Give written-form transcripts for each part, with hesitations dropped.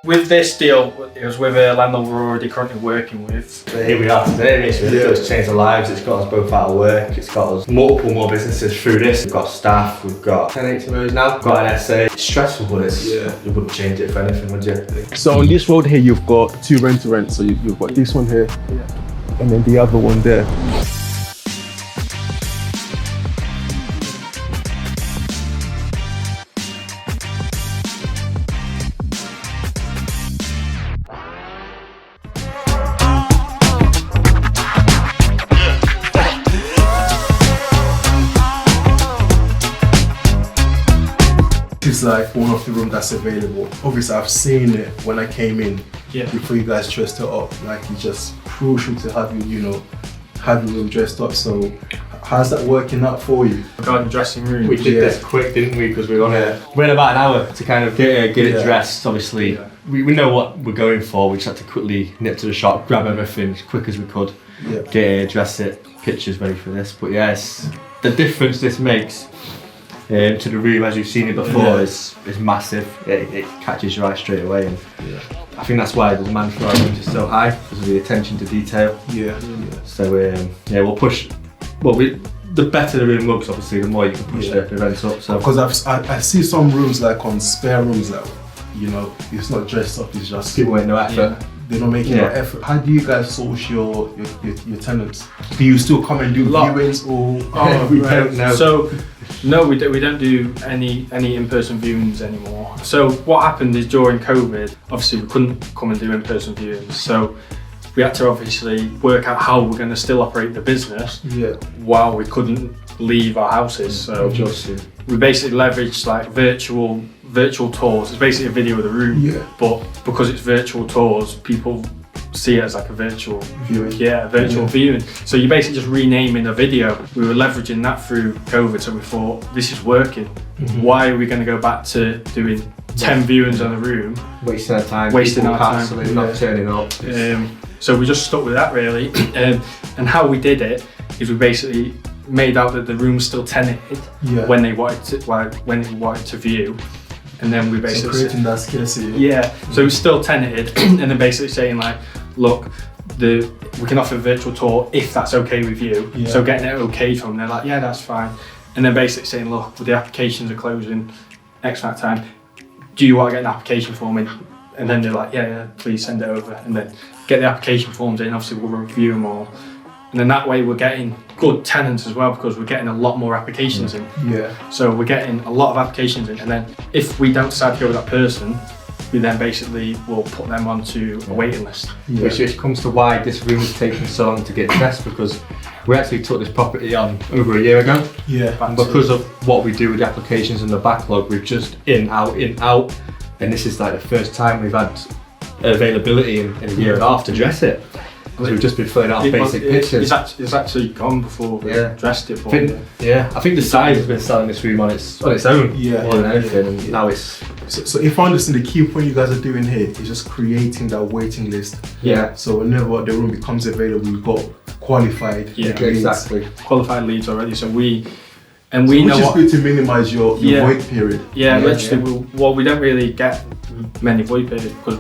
with this deal, it was with a landlord we're already currently working with. So here we are today. It's really it's changed our lives. It's got us both out of work. It's got us multiple more businesses through this. We've got staff. We've got 10 entrepreneurs now. We've got an SA. It's stressful, but it's you wouldn't change it for anything, would you? So on this road here, you've got two rent-to-rent. So you've got this one here, and then the other one there. It's like one of the rooms that's available. Obviously, I've seen it when I came in before you guys dressed it up. Like, it's just crucial to have have your room dressed up. So, how's that working out for you? Regarding dressing room, we did this quick, didn't we? Because we had about an hour to kind of get it dressed. Obviously, we know what we're going for. We just had to quickly nip to the shop, grab everything as quick as we could, get it, dress it, pictures ready for this. But yes, the difference this makes. To the room, as you've seen it before, is massive. It catches your eye straight away, and I think that's why the demand for our rooms is so high, because of the attention to detail. So we'll push. Well, the better the room looks, obviously, the more you can push the rent up. So because I see some rooms like on spare rooms that it's not dressed up. It's just people make no effort. They're not making no effort. How do you guys source your tenants? Do you still come and do viewings, or we don't know? So no, we don't do any in-person viewings anymore. So what happened is during COVID, obviously we couldn't come and do in-person viewings. So we had to obviously work out how we're going to still operate the business while we couldn't leave our houses. So we basically leveraged like virtual tours. It's basically a video of the room, but because it's virtual tours, people see it as like a virtual viewing. Viewing. So you're basically just renaming a video. We were leveraging that through COVID, so we thought, this is working. Why are we going to go back to doing 10 viewings on a room? Wasting our time. Not turning up. So we just stuck with that really. And how we did it is we basically made out that the room's still tenanted when they wanted to view. And then we basically creating that scarcity. So it's still tenanted, and then basically saying like, look, we can offer a virtual tour if that's okay with you. So getting it okay from them, they're like, yeah, that's fine. And then basically saying, look, the applications are closing X amount of time. Do you want to get an application form in? And then they're like, yeah, please send it over. And then get the application forms in. Obviously, we'll review them all. And then that way we're getting good tenants as well, because we're getting a lot more applications in. So we're getting a lot of applications in, and then if we don't decide to go with that person, we then basically will put them onto a waiting list. Which comes to why this room is taking so long to get dressed, because we actually took this property on over a year ago. And because of what we do with the applications and the backlog, we've just in, out, and this is like the first time we've had availability in a year and a half to dress it. So we've just been filling out basic pictures. It's actually gone before we dressed it. I think the size has been selling this room on its own more than anything, and now it's. So if I understand, the key point you guys are doing here is just creating that waiting list. So whenever the room becomes available, we've got qualified leads. Exactly. Qualified leads already. So we know which is good to minimize your void period. Literally. We don't really get many void periods because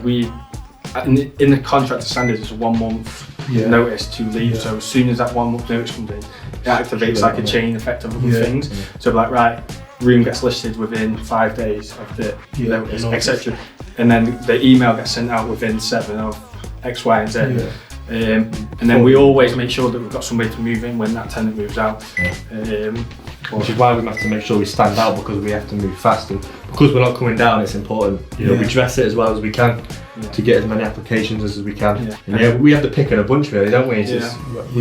in the contract standards, it's a 1 month notice to leave. So as soon as that 1 month notice comes in, it activates like a chain effect of other things. So like, right, room gets listed within 5 days of the notice, etc. And then the email gets sent out within 7 of X, Y, and Z. And then we always make sure that we've got somebody to move in when that tenant moves out. Which is why we have to make sure we stand out, because we have to move fast, and because we're not coming down, it's important. We dress it as well as we can to get as many applications as we can. We have to pick in a bunch really, don't we?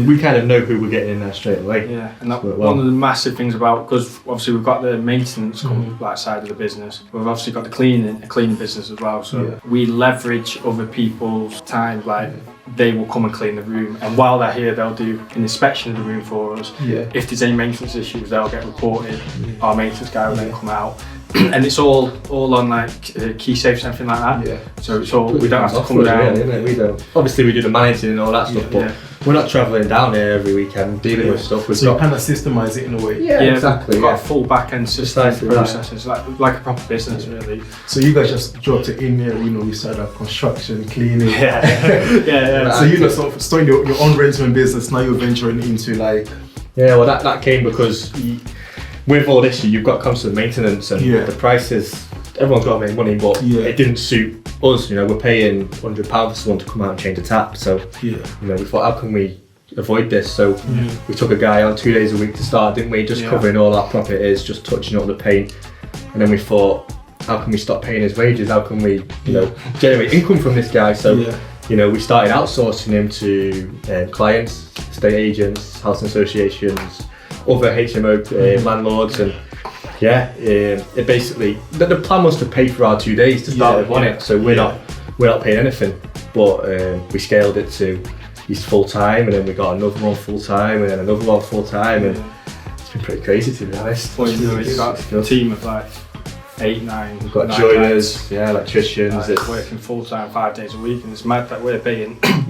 We kind of know who we're getting in there straight away. And that, one of the massive things about, because obviously we've got the maintenance side of the business, we've obviously got the cleaning business as well. So we leverage other people's time, like they will come and clean the room, and while they're here they'll do an inspection of the room for us. If there's any maintenance issues, they'll get reported. Our maintenance guy will then come out, and it's all on like key safes and everything like that. Yeah. So it's all, we don't have to come down. Really, we don't. Obviously we do the managing and all that stuff, but we're not travelling down here every weekend dealing with stuff. So you kind of systemize it in a way. Yeah, exactly. We've got a full back end system processes, like a proper business really. So you guys just dropped it in there, you know, you started up construction, cleaning. Yeah. So you know, starting your own rental business, now you're venturing into like. Yeah, well that came because with all this, you've got constant maintenance and the prices. Everyone's got to make money, but it didn't suit us. You know, we're paying £100 for someone to come out and change a tap. So you know, we thought, how can we avoid this? So we took a guy on 2 days a week to start, didn't we? Just covering all our properties, just touching up the paint. And then we thought, how can we stop paying his wages? How can we, you know, generate income from this guy? So you know, we started outsourcing him to clients, estate agents, housing associations, other HMO landlords, and it basically the plan was to pay for our 2 days to start with, wasn't it? So we're not paying anything, but we scaled it to he's full time, and then we got another one full time, and then another one full time, and it's been pretty crazy to be honest. Well, you know, it's got a team of like 8, 9. We've got joiners, electricians, like working full time 5 days a week, and it's mad that we're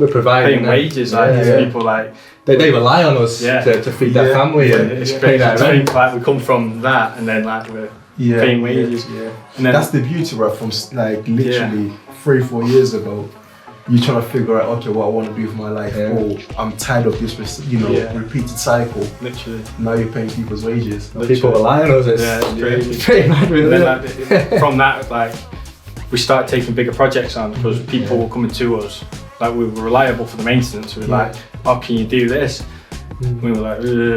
providing wages. People like they rely on us to feed their family and it's pay their rent. Like we come from that, and then like we're paying wages. And then, that's the beauty, right? From like literally 3-4 years ago, you're trying to figure out, okay, what I want to do for my life. Oh, I'm tired of this, you know, repeated cycle. Literally. Now you're paying people's wages. People rely on us. It's crazy. It's pretty mad, really. And then, from that, like, we started taking bigger projects on because people were coming to us. Like, we were reliable for the maintenance. We were like, oh, can you do this? We were like, we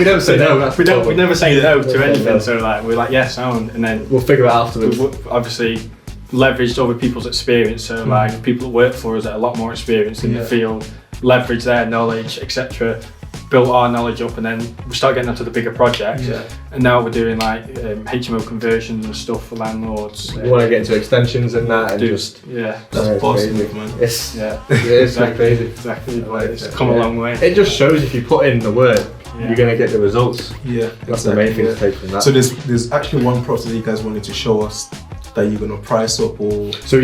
don't say no. We never say no to anything. So like, we're like, yes, and then we'll figure it out afterwards. We obviously leveraged other people's experience. So like, people that work for us that are a lot more experienced in the field, leverage their knowledge, etc. Built our knowledge up, and then we start getting onto the bigger projects. And now we're doing like HMO conversions and stuff for landlords. We want to get into extensions and that, and that's positive, man. It's exactly crazy. Exactly, it's come a long way. It just shows if you put in the work, you're gonna get the results. That's the main thing to take from that. So there's actually one process that you guys wanted to show us that you're gonna price up, or so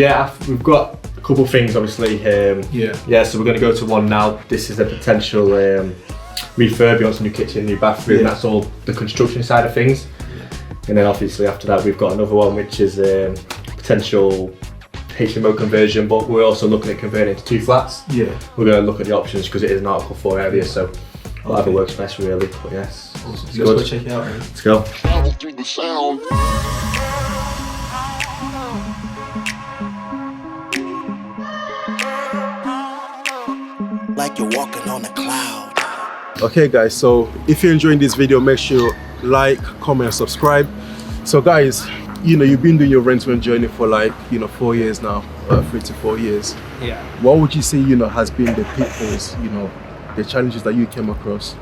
we've got a couple of things obviously. So we're gonna go to one now. This is a potential refurb. You want some new kitchen, new bathroom. That's all the construction side of things. And then obviously after that we've got another one which is potential HMO conversion, but we're also looking at converting into 2 flats. We're going to look at the options because it is an Article 4 area, so whatever works best really. But yes, let's go check it out, man. Let's go. Like you're walking on a cloud. Okay guys, so if you're enjoying this video, make sure you like, comment and subscribe. So guys, you know, you've been doing your rental journey for like, you know, 4 years now, 3 to 4 years. What would you say, you know, has been the pitfalls, you know, the challenges that you came across?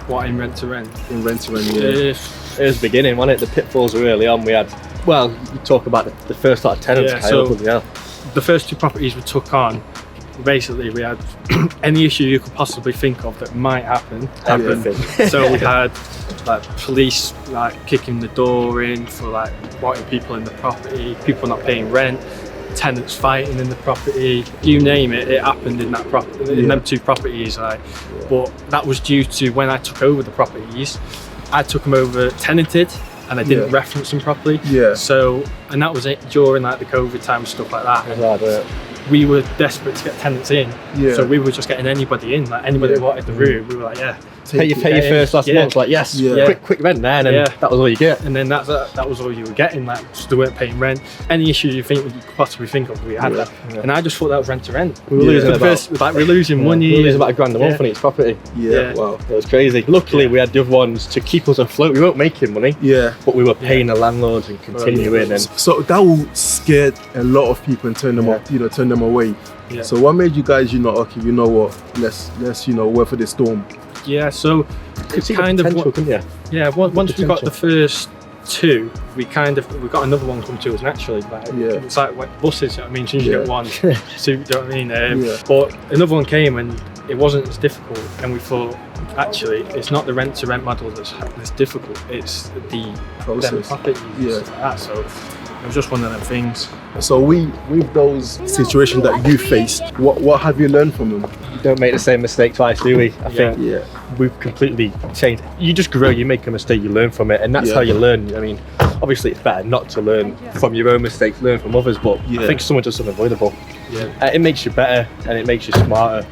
What, in rent to rent? In rent to rent, It was the beginning, wasn't it? The pitfalls were early on. We had, well, you talk about the first lot of tenants. The first 2 properties we took on, basically we had any issue you could possibly think of that might happen. So we had like police like kicking the door in for like wanting people in the property, people not paying rent, tenants fighting in the property, you name it, it happened in that property, in them 2 properties. Like, but that was due to when I took over the properties, I took them over tenanted and I didn't reference them properly. So, and that was it during like the COVID time, stuff like that. We were desperate to get tenants in, so we were just getting anybody in, like anybody who wanted the room. We were like, pay your first last month, like quick rent there, and then that was all you get. And then that was all you were getting, like just they weren't paying rent. Any issues you could possibly think of, we had that. And I just thought that was rent to rent. We were losing we're losing money. We were losing about £1 a month on each property. Wow, it was crazy. Luckily we had the other ones to keep us afloat. We weren't making money, but we were paying the landlords and continuing. And so that will scare a lot of people and turn them up, you know, turn them away. So what made you guys, you know, okay, you know what, let's you know, weather the storm? So it's kind of once we got the first 2, we got another one come to us naturally. Like, it's like buses, you know what I mean? As soon as you get 1, 2, you know what I mean? But another one came, and it wasn't as difficult, and we thought actually it's not the rent to rent model that's difficult, it's the Process. properties. So it was just one of them things. So with those situations that you faced, what have you learned from them? We don't make the same mistake twice, do we? I think Yeah. we've completely changed. You just grow, you make a mistake, you learn from it, and that's Yeah. how you learn. I mean, obviously it's better not to learn from your own mistakes, learn from others, but I think someone does something unavoidable. It makes you better and it makes you smarter.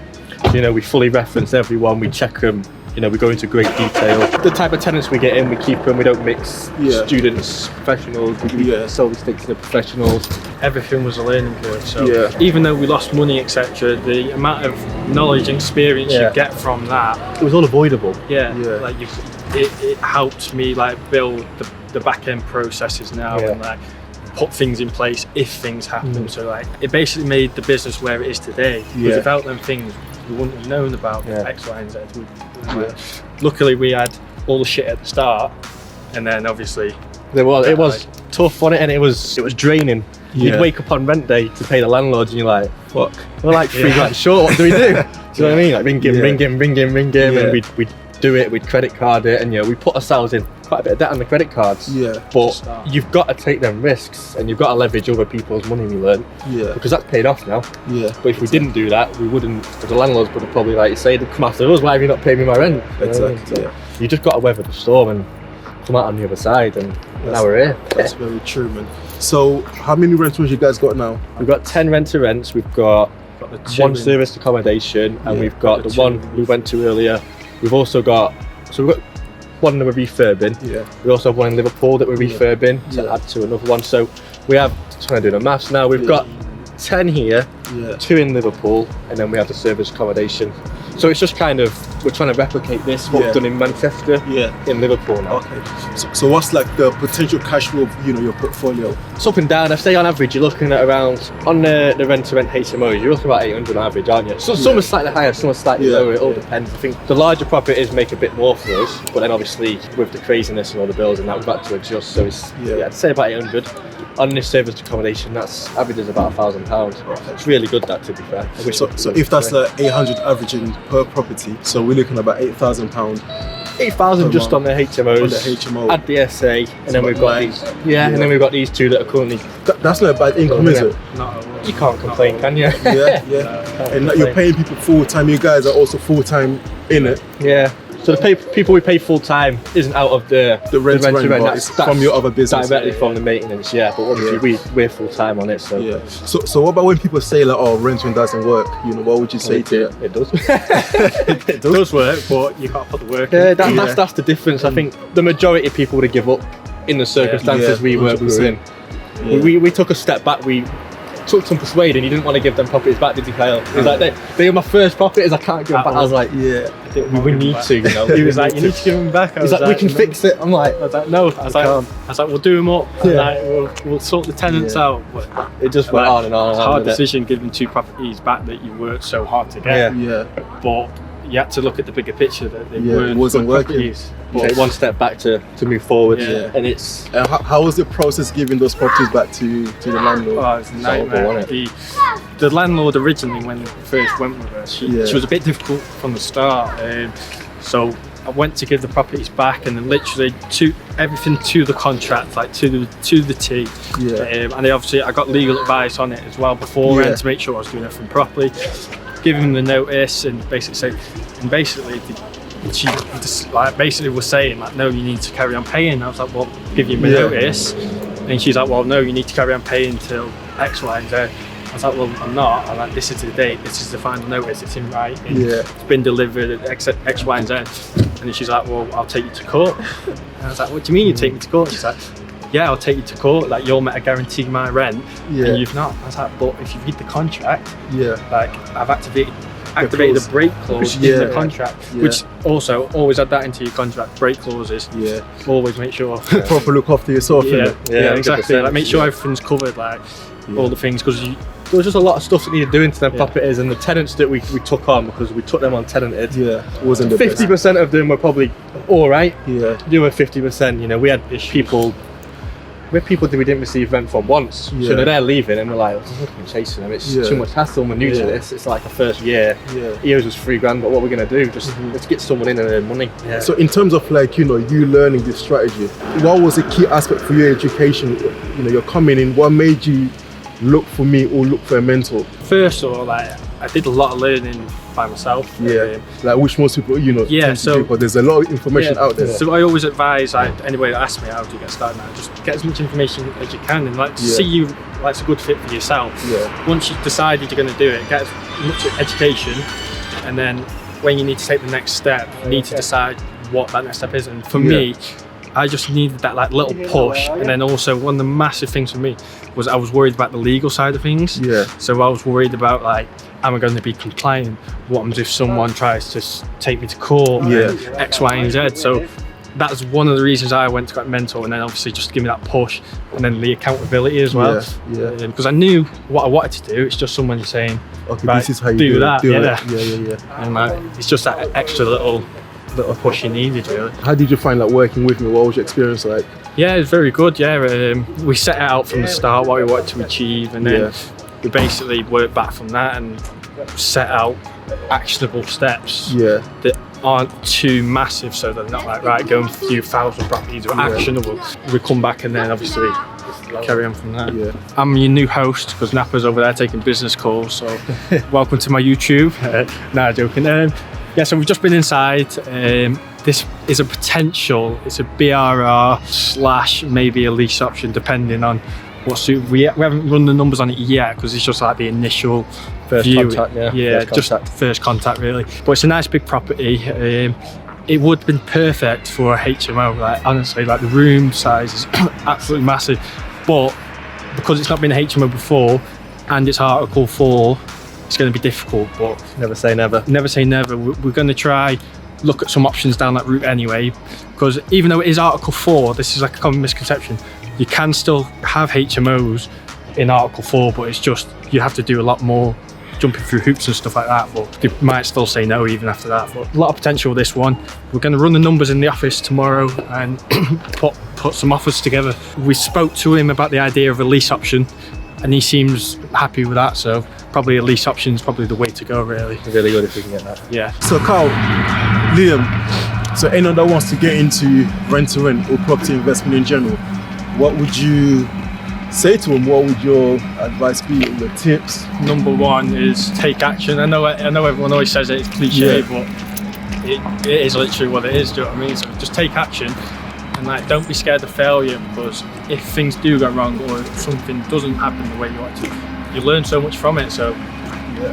You know, we fully reference everyone, we check them, you know, we go into great detail. The type of tenants we get in, we keep them, we don't mix students, professionals, we solely stick to the professionals. Everything was a learning curve, so even though we lost money, etc., the amount of knowledge and experience you get from that, it was all avoidable. Like it helped me like build the back end processes now and like put things in place if things happen. So like it basically made the business where it is today. Because without them things, we wouldn't have known about X, Y, and Z. Luckily, we had all the shit at the start, and then obviously it was tough on it, and it was draining. You'd wake up on rent day to pay the landlords, and you're like, "Fuck, we're like $3 short. What do we do?" Do you know what I mean? Like ring him, and we'd do it. We'd credit card it, and we put ourselves in quite a bit of debt on the credit cards. But you've got to take them risks, and you've got to leverage other people's money. We learn, because that's paid off now. But if we didn't do that, we wouldn't. Because the landlords would have probably, like you say, they'd come after us. Why have you not paid me my rent? Exactly. You just got to weather the storm and come out on the other side, and now we're here. That's very true, man. So, how many rentals you guys got now? We've got 10 rent-to-rents. We've got one serviced accommodation, and we've got the one we went to earlier. We've also got one that we're refurbing. We also have one in Liverpool that we're refurbing to add to another one. So we have, trying to do the maths now, we've got 10 here, 2 in Liverpool, and then we have the serviced accommodation. So it's just kind of, we're trying to replicate this, what we've done in Manchester, in Liverpool now. Okay. So what's like the potential cash flow of, your portfolio? It's up and down. I say on average, you're looking at around, on the rent-to-rent HMOs, you're looking at about 800 on average, aren't you? So some are slightly higher, some are slightly lower, it all depends. I think the larger properties make a bit more for us, but then obviously with the craziness and all the bills and that, we've had to adjust, so it's, I'd say about 800. On this serviced accommodation, that's averages about £1,000. It's really good, that, to be fair. So if that's 800 averaging per property, so we're looking at about £8,000. 8,000 just on the HMOs. On the HMO. Add the SA, and then we've got these. And then we've got these 2 that are currently. That's not a bad income, is it? Not at all. You can't complain, can you? And you're paying people full time. You guys are also full time in it. So the people we pay full time isn't out of the rent to rent, that's from your other business. Directly from the maintenance, but obviously we're full time on it. So So what about when people say like, oh, renting doesn't work? What would you say to it? It does. It does work, but you can't put the work in. That's the difference. I think the majority of people would have give up in the circumstances we were in. We took a step back. We took some persuading. He didn't want to give them properties back, did he, Kyle? He was like, they were my first properties, I can't give them back. I was like, we need to, He was like, you need to give them back. He's like, we can fix it. I'm like, I was like, no. I was like, we'll do them up. Like, we'll sort the tenants out. But it just went on and on. It's a hard decision giving 2 properties back that you worked so hard to get. But you had to look at the bigger picture that they wasn't working. Take one step back to move forward, and it's. How was the process giving those properties back to the landlord? Oh, it's a nightmare. The landlord originally, when we first went with her, she was a bit difficult from the start. So I went to give the properties back, and then literally everything to the contract, like to the T. And obviously I got legal advice on it as well beforehand to make sure I was doing everything properly. Give him the notice and basically she just like basically was saying like, no, you need to carry on paying. I was like, well, give you my notice, and she's like, well, no, you need to carry on paying till X, Y, and Z. I was like, well, I'm not. I'm like, this is the date, this is the final notice, it's in writing, it's been delivered at X, Y, and Z. And then she's like, well, I'll take you to court. And I was like, what do you mean you take me to court? She's like, yeah, I'll take you to court, like you're meant to guarantee my rent and you've not. I was like, but if you read the contract, like I've activated the break clause in the contract, which also always add that into your contract, break clauses. Always make sure proper look after yourself. Exactly. Like make sure everything's covered, like all the things, because there was just a lot of stuff that needed doing to them properties, and the tenants that we took on, because we took them on tenanted, wasn't the 50% of them were probably all right. The other 50%, we had people with people that we didn't receive rent from once. Yeah. So they're leaving and we're like, we're chasing them. It's too much hassle. We're new to this. It's like a first year. He owes us $3,000, but what we're gonna do? Just let's get someone in and earn money. So in terms of like, you know, you learning this strategy, what was a key aspect for your education? You know, you're coming in, what made you look for me or look for a mentor? First of all, like, I did a lot of learning by myself. Like which most people, you know, tend to do, but there's a lot of information out there. So I always advise, like, anybody that asks me how do you get started now, just get as much information as you can and like see you like it's a good fit for yourself. Once you've decided you're going to do it, get as much education, and then when you need to take the next step, you need to decide what that next step is. And for me, I just needed that like little push. And then also one of the massive things for me was I was worried about the legal side of things. So I was worried about like, am I going to be compliant? What happens if someone tries to take me to court? X, Y, and Z. So that was one of the reasons I went to get a mentor, and then obviously just give me that push, and then the accountability as well. Because I knew what I wanted to do. It's just someone saying, okay, right, this is how you do that. And like, it's just that extra little push you needed, really. How did you find like working with me? What was your experience like? Yeah, it was very good. We set it out from the start what we wanted to achieve, and then we basically worked back from that and set out actionable steps that aren't too massive, so they're not like, right, going for a few thousand properties, are actionable. We come back and then obviously carry on from there. I'm your new host because Napa's over there taking business calls, so welcome to my YouTube. Nah, joking. So we've just been inside. This is a potential, it's a BRR / maybe a lease option depending on what suit. We haven't run the numbers on it yet because it's just like the initial first contact, first contact really. But it's a nice big property. It would have been perfect for a HMO. Like honestly, like the room size is absolutely massive. But because it's not been a HMO before and it's Article 4, it's going to be difficult. But never say never. Never say never. We're going to try look at some options down that route anyway. Because even though it is Article 4, this is like a common misconception. You can still have HMOs in Article 4, but it's just you have to do a lot more jumping through hoops and stuff like that. But they might still say no even after that. But a lot of potential with this one. We're going to run the numbers in the office tomorrow and put some offers together. We spoke to him about the idea of a lease option, and he seems happy with that. So probably a lease option is probably the way to go, really. Really good if we can get that. So Carl, Liam, so anyone that wants to get into rent-to-rent or property investment in general, what would you say to them? What would your advice be, your tips? Number one is take action. I know everyone always says it's cliche, but it is literally what it is, do you know what I mean? So just take action and like don't be scared of failure, because if things do go wrong or if something doesn't happen the way you want to, you learn so much from it. So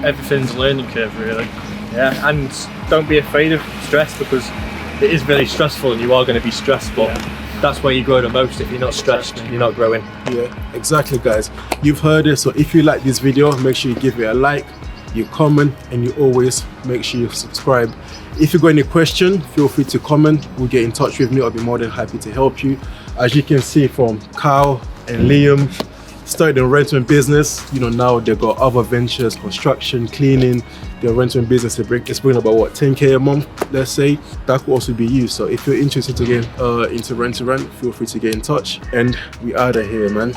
everything's a learning curve, really. And don't be afraid of stress, because it is very stressful and you are going to be stressed, but that's where you grow the most. If you're not stressed, you're not growing. Exactly, guys. You've heard it. So if you like this video, make sure you give it a like, you comment, and you always make sure you subscribe. If you've got any question, feel free to comment. We'll get in touch with me. I'll be more than happy to help you. As you can see from Carl and Liam, started a rental business. You know, now they've got other ventures, construction, cleaning. Their rental business, it's bringing about what, 10k a month, let's say. That could also be you. So if you're interested to get into rent-to-rent, feel free to get in touch. And we out of here, man.